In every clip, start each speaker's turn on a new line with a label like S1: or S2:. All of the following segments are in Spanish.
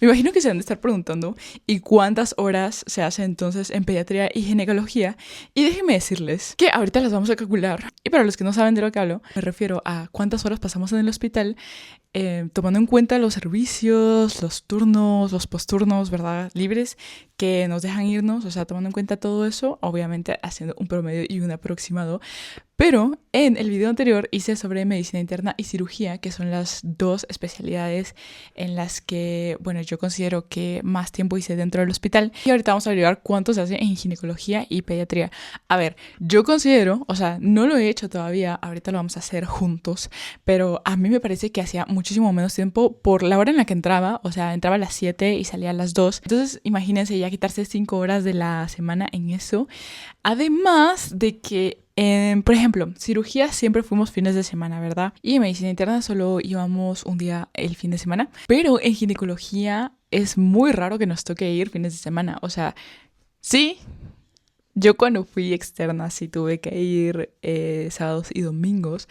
S1: Me imagino que se han de estar preguntando ¿y cuántas horas se hace entonces en pediatría y ginecología? Y déjenme decirles que ahorita las vamos a calcular. Y para los que no saben de lo que hablo, me refiero a cuántas horas pasamos en el hospital, tomando en cuenta los servicios, los turnos, los posturnos, ¿verdad? Libres que nos dejan irnos, o sea, tomando en cuenta todo eso, obviamente haciendo un promedio y un aproximado. Pero en el video anterior hice sobre medicina interna y cirugía, que son las dos especialidades en las que, bueno, yo considero que más tiempo hice dentro del hospital. Y ahorita vamos a averiguar cuánto se hace en ginecología y pediatría. A ver, yo considero, o sea, no lo he hecho todavía, ahorita lo vamos a hacer juntos, pero a mí me parece que hacía muchísimo menos tiempo por la hora en la que entraba, o sea, entraba a las 7 y salía a las 2. Entonces, imagínense ya quitarse 5 horas de la semana en eso. Además de que por ejemplo, cirugía siempre fuimos fines de semana, ¿verdad? Y en medicina interna solo íbamos un día el fin de semana. Pero en ginecología es muy raro que nos toque ir fines de semana. O sea, sí, yo cuando fui externa sí tuve que ir sábados y domingos.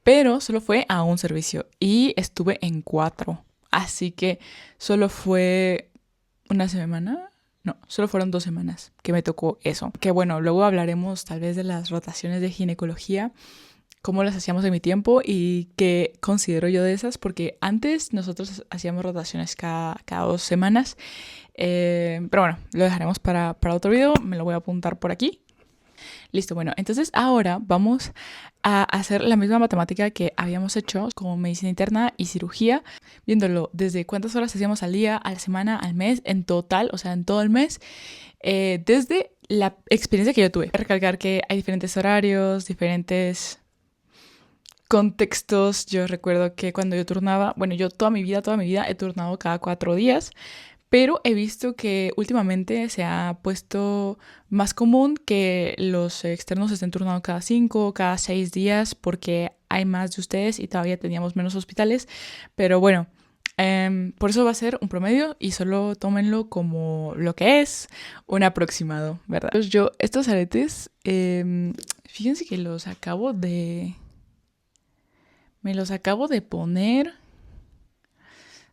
S1: Pero solo fue a un servicio y estuve en 4. Así que solo fue una semana. No, solo fueron 2 semanas que me tocó eso. Que bueno, luego hablaremos tal vez de las rotaciones de ginecología, cómo las hacíamos en mi tiempo y qué considero yo de esas, porque antes nosotros hacíamos rotaciones cada 2 semanas. Pero bueno, lo dejaremos para otro video, me lo voy a apuntar por aquí. Listo, bueno, entonces ahora vamos a hacer la misma matemática que habíamos hecho con medicina interna y cirugía, viéndolo desde cuántas horas hacíamos al día, a la semana, al mes, en total, o sea, en todo el mes, desde la experiencia que yo tuve. Recalcar que hay diferentes horarios, diferentes contextos. Yo recuerdo que cuando yo turnaba, bueno, yo toda mi vida he turnado cada 4 días, pero he visto que últimamente se ha puesto más común que los externos estén turnados cada 5, cada 6 días, porque hay más de ustedes y todavía teníamos menos hospitales. Pero bueno, por eso va a ser un promedio y solo tómenlo como lo que es, un aproximado, ¿verdad? Pues yo, estos aretes, fíjense que me los acabo de poner.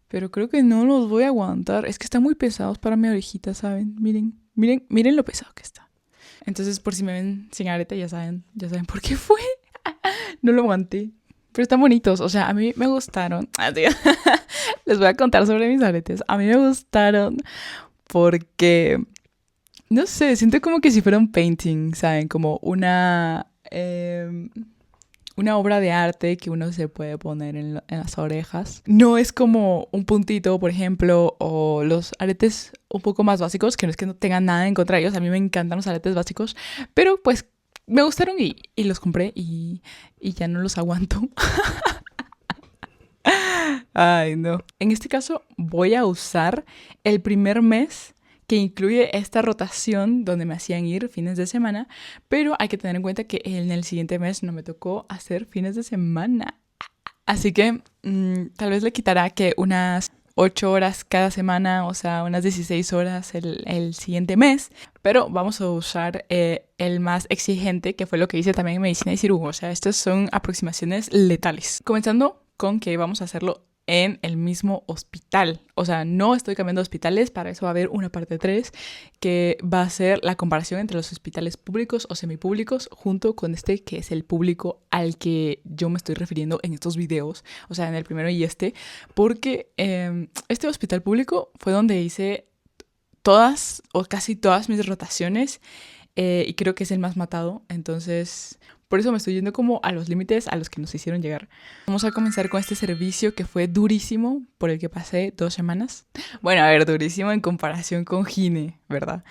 S1: Pero creo que no los voy a aguantar. Es que están muy pesados para mi orejita, ¿saben? Miren lo pesado que está. Entonces, por si me ven sin arete, ya saben por qué fue. No lo aguanté. Pero están bonitos. O sea, a mí me gustaron. Les voy a contar sobre mis aretes. A mí me gustaron porque, no sé, siento como que si fuera un painting, ¿saben? Como una obra de arte que uno se puede poner en las orejas. No es como un puntito, por ejemplo, o los aretes un poco más básicos, que no es que no tengan nada en contra de ellos. A mí me encantan los aretes básicos, pero pues me gustaron y los compré y ya no los aguanto. Ay, no. En este caso voy a usar el primer mes que incluye esta rotación donde me hacían ir fines de semana, pero hay que tener en cuenta que en el siguiente mes no me tocó hacer fines de semana. Así que tal vez le quitará que unas 8 horas cada semana, o sea, unas 16 horas el siguiente mes, pero vamos a usar el más exigente, que fue lo que hice también en medicina y cirugía. O sea, estas son aproximaciones letales. Comenzando con que vamos a hacerlo en el mismo hospital. O sea, no estoy cambiando de hospitales, para eso va a haber una parte 3 que va a ser la comparación entre los hospitales públicos o semipúblicos junto con este que es el público al que yo me estoy refiriendo en estos videos, o sea, en el primero y porque este hospital público fue donde hice todas o casi todas mis rotaciones y creo que es el más matado, entonces por eso me estoy yendo como a los límites a los que nos hicieron llegar. Vamos a comenzar con este servicio que fue durísimo, por el que pasé 2 semanas. Bueno, a ver, durísimo en comparación con gine, ¿verdad?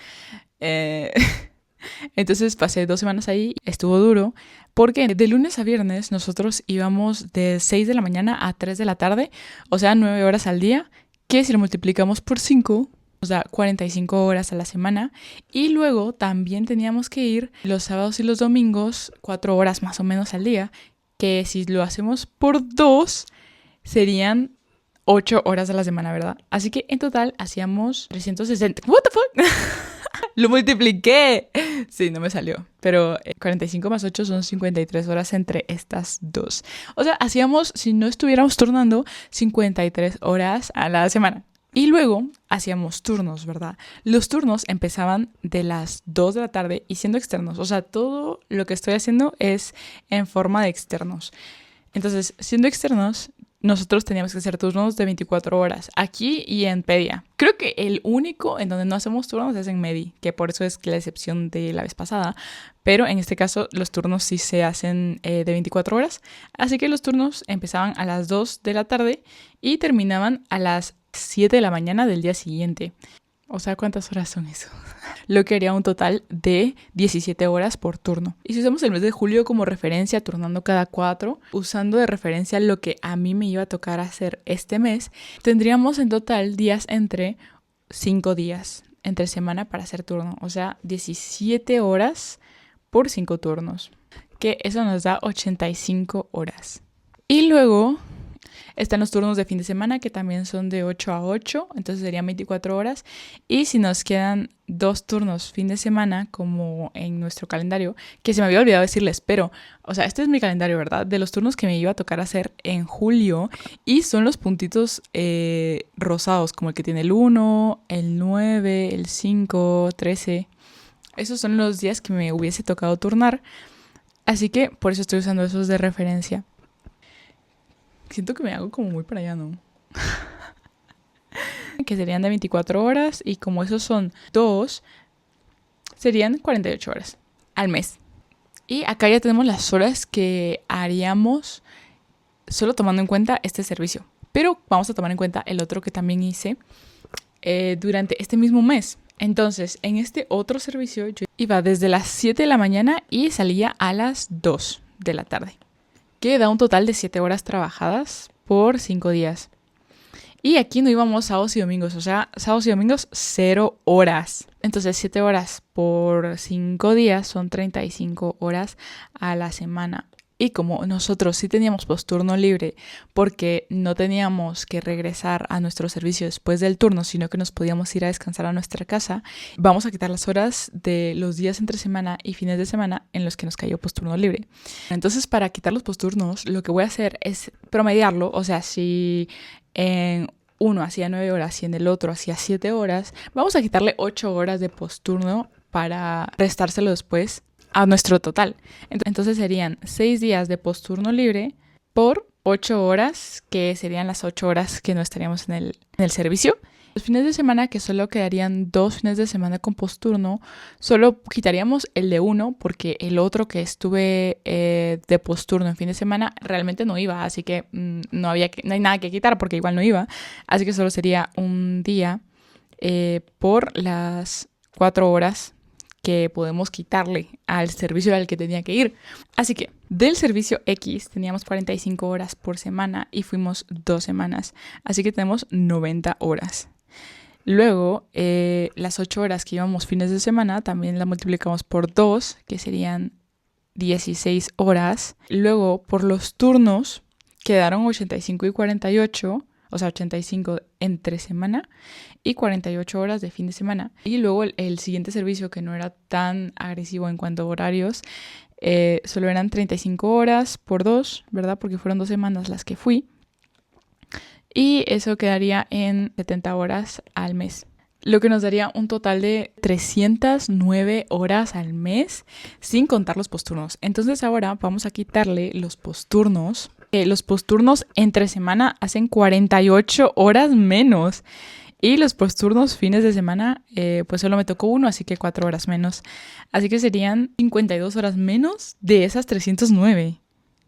S1: Entonces pasé 2 semanas ahí, estuvo duro, porque de lunes a viernes nosotros íbamos de 6 de la mañana a 3 de la tarde, o sea, 9 horas al día, que si lo multiplicamos por 5... nos da 45 horas a la semana y luego también teníamos que ir los sábados y los domingos 4 horas más o menos al día, que si lo hacemos por 2 serían 8 horas a la semana, ¿verdad? Así que en total hacíamos 360. ¿What the fuck? Lo multipliqué. Sí, no me salió. Pero 45 más 8 son 53 horas entre estas dos. O sea, hacíamos, si no estuviéramos turnando, 53 horas a la semana. Y luego hacíamos turnos, ¿verdad? Los turnos empezaban de las 2 de la tarde y siendo externos. O sea, todo lo que estoy haciendo es en forma de externos. Entonces, siendo externos, nosotros teníamos que hacer turnos de 24 horas, aquí y en Pedia. Creo que el único en donde no hacemos turnos es en Medi, que por eso es la excepción de la vez pasada. Pero en este caso, los turnos sí se hacen de 24 horas. Así que los turnos empezaban a las 2 de la tarde y terminaban a las 7 de la mañana del día siguiente. O sea, ¿cuántas horas son eso? Lo que haría un total de 17 horas por turno. Y si usamos el mes de julio como referencia, turnando cada 4, usando de referencia lo que a mí me iba a tocar hacer este mes, tendríamos en total días entre 5 días entre semana para hacer turno. O sea, 17 horas por 5 turnos. Que eso nos da 85 horas. Y luego están los turnos de fin de semana, que también son de 8 a 8, entonces serían 24 horas. Y si nos quedan 2 turnos fin de semana, como en nuestro calendario, que se me había olvidado decirles, pero, o sea, este es mi calendario, ¿verdad? De los turnos que me iba a tocar hacer en julio, y son los puntitos rosados, como el que tiene el 1, el 9, el 5, 13. Esos son los días que me hubiese tocado turnar, así que por eso estoy usando esos de referencia. Siento que me hago como muy para allá, ¿no? Que serían de 24 horas y como esos son 2, serían 48 horas al mes. Y acá ya tenemos las horas que haríamos solo tomando en cuenta este servicio. Pero vamos a tomar en cuenta el otro que también hice durante este mismo mes. Entonces, en este otro servicio yo iba desde las 7 de la mañana y salía a las 2 de la tarde. Que da un total de 7 horas trabajadas por 5 días. Y aquí no íbamos sábados y domingos, o sea, sábados y domingos 0 horas. Entonces 7 horas por 5 días son 35 horas a la semana. Y como nosotros sí teníamos posturno libre porque no teníamos que regresar a nuestro servicio después del turno, sino que nos podíamos ir a descansar a nuestra casa, vamos a quitar las horas de los días entre semana y fines de semana en los que nos cayó posturno libre. Entonces, para quitar los posturnos, lo que voy a hacer es promediarlo, o sea, si en uno hacía 9 horas y en el otro hacía 7 horas, vamos a quitarle 8 horas de posturno para restárselo después a nuestro total. Entonces serían 6 días de posturno libre por 8 horas, que serían las 8 horas que no estaríamos en el servicio. Los fines de semana, que solo quedarían 2 fines de semana con posturno, solo quitaríamos el de uno porque el otro que estuve de posturno en fin de semana realmente no iba, así que no hay nada que quitar porque igual no iba, así que solo sería un día por las 4 horas que podemos quitarle al servicio al que tenía que ir. Así que del servicio X teníamos 45 horas por semana y fuimos 2 semanas. Así que tenemos 90 horas. Luego, las 8 horas que íbamos fines de semana también la multiplicamos por 2, que serían 16 horas. Luego, por los turnos, quedaron 85 y 48, o sea, 85 entre semana y 48 horas de fin de semana. Y luego el siguiente servicio, que no era tan agresivo en cuanto a horarios, solo eran 35 horas por 2, ¿verdad? Porque fueron 2 semanas las que fui. Y eso quedaría en 70 horas al mes. Lo que nos daría un total de 309 horas al mes, sin contar los posturnos. Entonces ahora vamos a quitarle los posturnos. Los posturnos entre semana hacen 48 horas menos. Y los posturnos fines de semana, pues solo me tocó uno, así que 4 horas menos. Así que serían 52 horas menos de esas 309.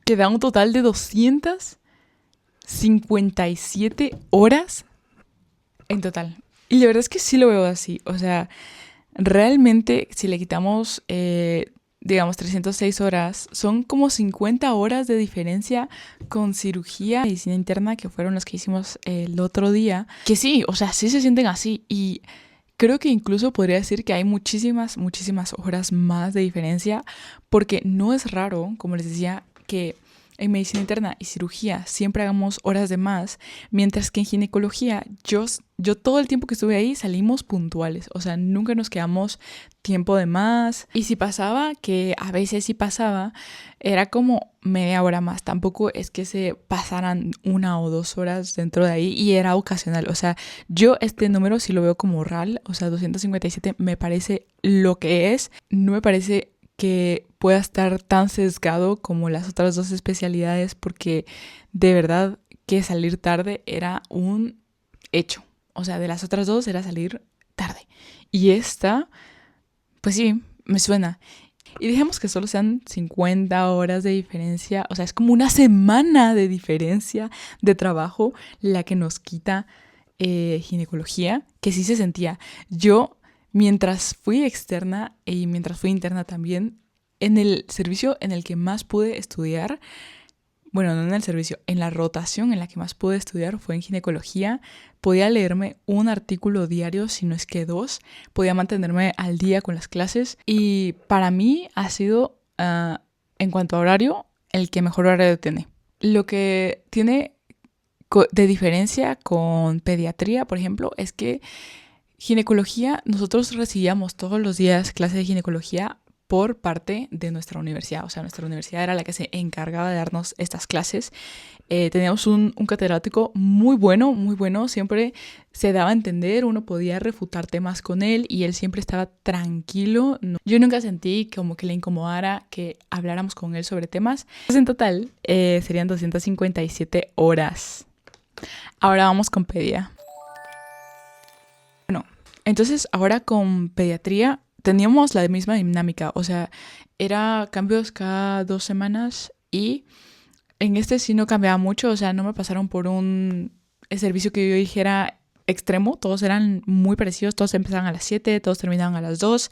S1: Que da un total de 257 horas en total. Y la verdad es que sí lo veo así. O sea, realmente si le quitamos, digamos, 306 horas, son como 50 horas de diferencia con cirugía y medicina interna, que fueron las que hicimos el otro día. Que sí, o sea, sí se sienten así. Y creo que incluso podría decir que hay muchísimas horas más de diferencia, porque no es raro, como les decía, que en medicina interna y cirugía siempre hagamos horas de más, mientras que en ginecología yo todo el tiempo que estuve ahí salimos puntuales, o sea, nunca nos quedamos tiempo de más. Y si pasaba, que a veces sí pasaba, era como media hora más, tampoco es que se pasaran 1 o 2 horas dentro de ahí y era ocasional, o sea, yo este número sí lo veo como real, o sea, 257 me parece lo que es, no me parece que pueda estar tan sesgado como las otras dos especialidades, porque de verdad que salir tarde era un hecho. O sea, de las otras dos era salir tarde. Y esta, pues sí, me suena. Y dejemos que solo sean 50 horas de diferencia. O sea, es como una semana de diferencia de trabajo la que nos quita ginecología, que sí se sentía. Yo, mientras fui externa y mientras fui interna también, en el servicio en el que más pude estudiar, bueno, no en el servicio, en la rotación en la que más pude estudiar fue en ginecología. Podía leerme un artículo diario, si no es que 2. Podía mantenerme al día con las clases. Y para mí ha sido, en cuanto a horario, el que mejor horario tiene. Lo que tiene de diferencia con pediatría, por ejemplo, es que ginecología, nosotros recibíamos todos los días clases de ginecología por parte de nuestra universidad. O sea, nuestra universidad era la que se encargaba de darnos estas clases. Teníamos un catedrático muy bueno, siempre se daba a entender, uno podía refutar temas con él y él siempre estaba tranquilo. No, yo nunca sentí como que le incomodara que habláramos con él sobre temas. Pues en total serían 257 horas. Ahora vamos con pedia. Bueno, entonces ahora con pediatría teníamos la misma dinámica, o sea, era cambios cada 2 semanas y en este sí no cambiaba mucho, o sea, no me pasaron por un servicio que yo dijera extremo, todos eran muy parecidos, todos empezaban a las 7, todos terminaban a las 2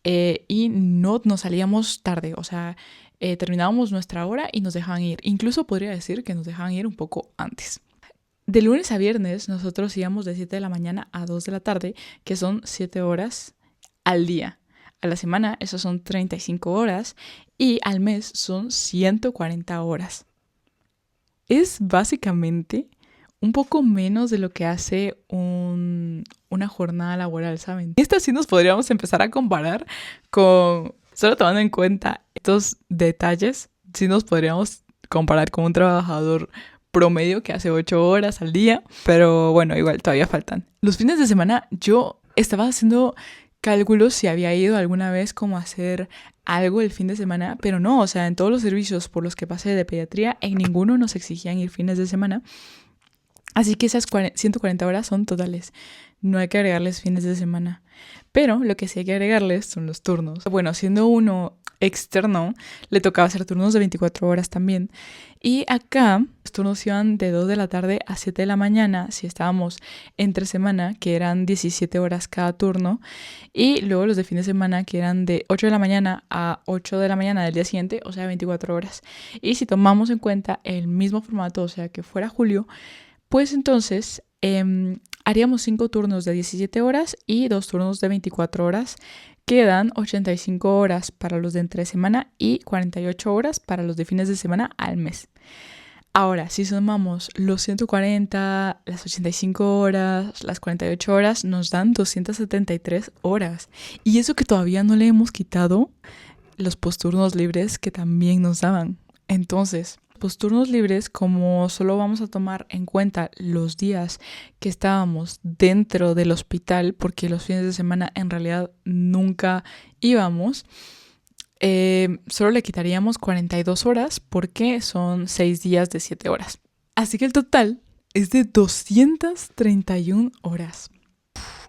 S1: y no nos salíamos tarde, o sea, terminábamos nuestra hora y nos dejaban ir, incluso podría decir que nos dejaban ir un poco antes. De lunes a viernes nosotros íbamos de 7 de la mañana a 2 de la tarde, que son 7 horas al día. A la semana eso son 35 horas y al mes son 140 horas. Es básicamente un poco menos de lo que hace una jornada laboral, ¿saben? Esta sí nos podríamos empezar a comparar con, solo tomando en cuenta estos detalles, sí nos podríamos comparar con un trabajador promedio que hace 8 horas al día, pero bueno, igual todavía faltan. Los fines de semana yo estaba haciendo cálculos si había ido alguna vez como a hacer algo el fin de semana, pero no, o sea, en todos los servicios por los que pasé de pediatría, en ninguno nos exigían ir fines de semana. Así que esas 140 horas son totales. No hay que agregarles fines de semana. Pero lo que sí hay que agregarles son los turnos. Bueno, siendo uno externo, le tocaba hacer turnos de 24 horas también. Y acá los turnos iban de 2 de la tarde a 7 de la mañana, si estábamos entre semana, que eran 17 horas cada turno. Y luego los de fin de semana, que eran de 8 de la mañana a 8 de la mañana del día siguiente, o sea, 24 horas. Y si tomamos en cuenta el mismo formato, o sea, que fuera julio, pues entonces haríamos 5 turnos de 17 horas y 2 turnos de 24 horas. Quedan 85 horas para los de entre semana y 48 horas para los de fines de semana al mes. Ahora, si sumamos los 140, las 85 horas, las 48 horas, nos dan 273 horas. Y eso que todavía no le hemos quitado los posturnos libres que también nos daban. Entonces, posturnos libres, como solo vamos a tomar en cuenta los días que estábamos dentro del hospital, porque los fines de semana en realidad nunca íbamos, solo le quitaríamos 42 horas porque son 6 días de 7 horas. Así que el total es de 231 horas.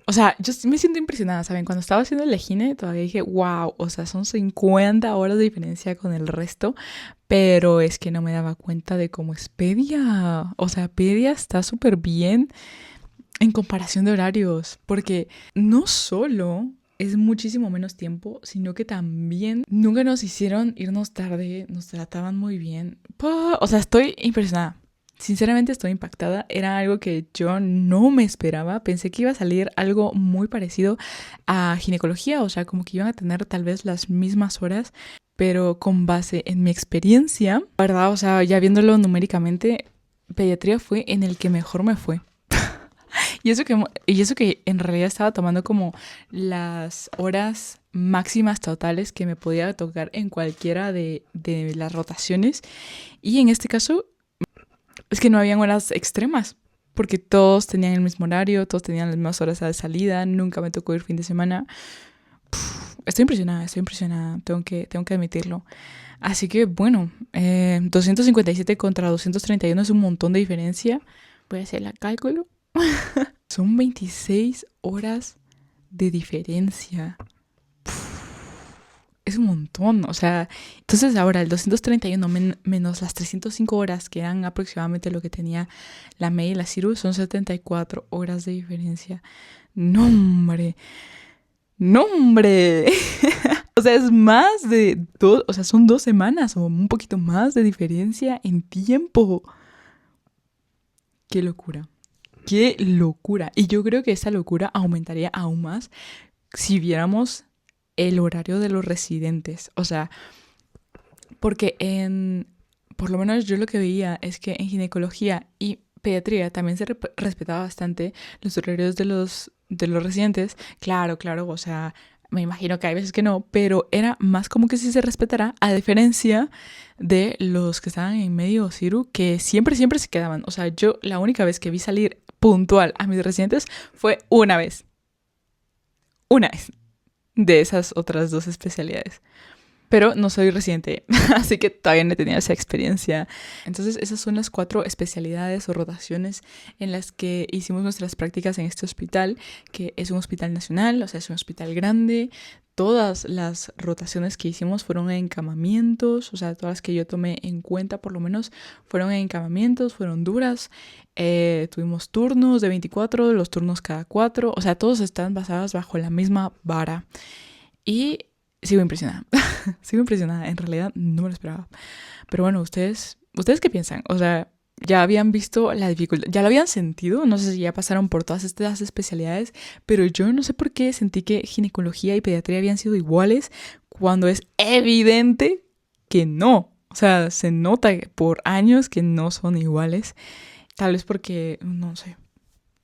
S1: O sea, yo me siento impresionada, ¿saben? Cuando estaba haciendo el EGINE todavía dije, wow, o sea, son 50 horas de diferencia con el resto, pero es que no me daba cuenta de cómo es pedia. O sea, pedia está súper bien en comparación de horarios, porque no solo es muchísimo menos tiempo, sino que también nunca nos hicieron irnos tarde, nos trataban muy bien. O sea, estoy impresionada. Sinceramente estoy impactada, era algo que yo no me esperaba, pensé que iba a salir algo muy parecido a ginecología, o sea, como que iban a tener tal vez las mismas horas, pero con base en mi experiencia, la verdad, o sea, ya viéndolo numéricamente, pediatría fue en el que mejor me fue. Y eso que en realidad estaba tomando como las horas máximas totales que me podía tocar en cualquiera de las rotaciones. Y en este caso es que no habían horas extremas, porque todos tenían el mismo horario, todos tenían las mismas horas de salida, nunca me tocó ir fin de semana. Estoy impresionada, tengo que admitirlo. Así que bueno, 257 contra 231 es un montón de diferencia. Voy a hacer el cálculo. Son 26 horas de diferencia. Es un montón, o sea, entonces ahora el 231 menos las 305 horas, que eran aproximadamente lo que tenía la May y la Ciru, son 74 horas de diferencia. ¡No, hombre! ¡No, hombre! O sea, es más de o sea, son 2 semanas o un poquito más de diferencia en tiempo. ¡Qué locura! ¡Qué locura! Y yo creo que esa locura aumentaría aún más si viéramos el horario de los residentes. O sea, porque por lo menos yo lo que veía es que en ginecología y pediatría también se respetaba bastante los horarios de los residentes. Claro, o sea, me imagino que hay veces que no, pero era más como que sí se respetara, a diferencia de los que estaban en medio o Ciru, que siempre se quedaban. O sea, yo la única vez que vi salir puntual a mis residentes fue una vez. Una vez. De esas otras 2 especialidades. Pero no soy residente, así que todavía no he tenido esa experiencia. Entonces esas son las 4 especialidades o rotaciones en las que hicimos nuestras prácticas en este hospital, que es un hospital nacional, o sea, es un hospital grande. Todas las rotaciones que hicimos fueron en encamamientos, o sea, todas las que yo tomé en cuenta por lo menos fueron en encamamientos, fueron duras. Tuvimos turnos de 24, los turnos cada 4, o sea, todos están basados bajo la misma vara. Y sigo impresionada. Sigo impresionada. En realidad no me lo esperaba. Pero bueno, ¿ustedes qué piensan? O sea, ¿ya habían visto la dificultad? ¿Ya lo habían sentido? No sé si ya pasaron por todas estas especialidades, pero yo no sé por qué sentí que ginecología y pediatría habían sido iguales cuando es evidente que no. O sea, se nota por años que no son iguales. Tal vez porque, no sé.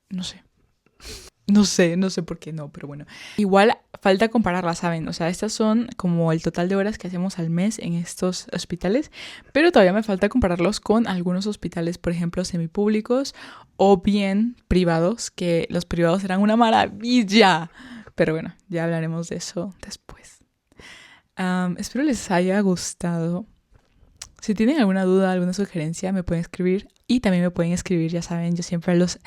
S1: No sé por qué no, pero bueno. Igual falta compararlas, ¿saben? O sea, estas son como el total de horas que hacemos al mes en estos hospitales, pero todavía me falta compararlos con algunos hospitales, por ejemplo, semipúblicos o bien privados, que los privados eran una maravilla. Pero bueno, ya hablaremos de eso después. Espero les haya gustado. Si tienen alguna duda, alguna sugerencia, me pueden escribir. Y también me pueden escribir, ya saben, yo siempre los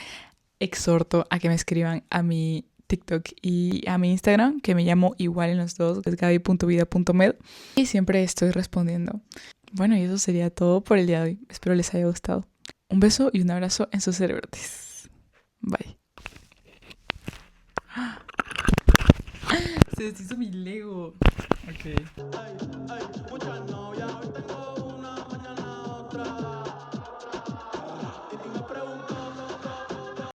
S1: exhorto a que me escriban a mi TikTok y a mi Instagram, que me llamo igual en los dos, es gaby.vida.med, y siempre estoy respondiendo. Bueno, y eso sería todo por el día de hoy. Espero les haya gustado. Un beso y un abrazo en sus cerebrotes. Bye. Se deshizo mi Lego. Ok.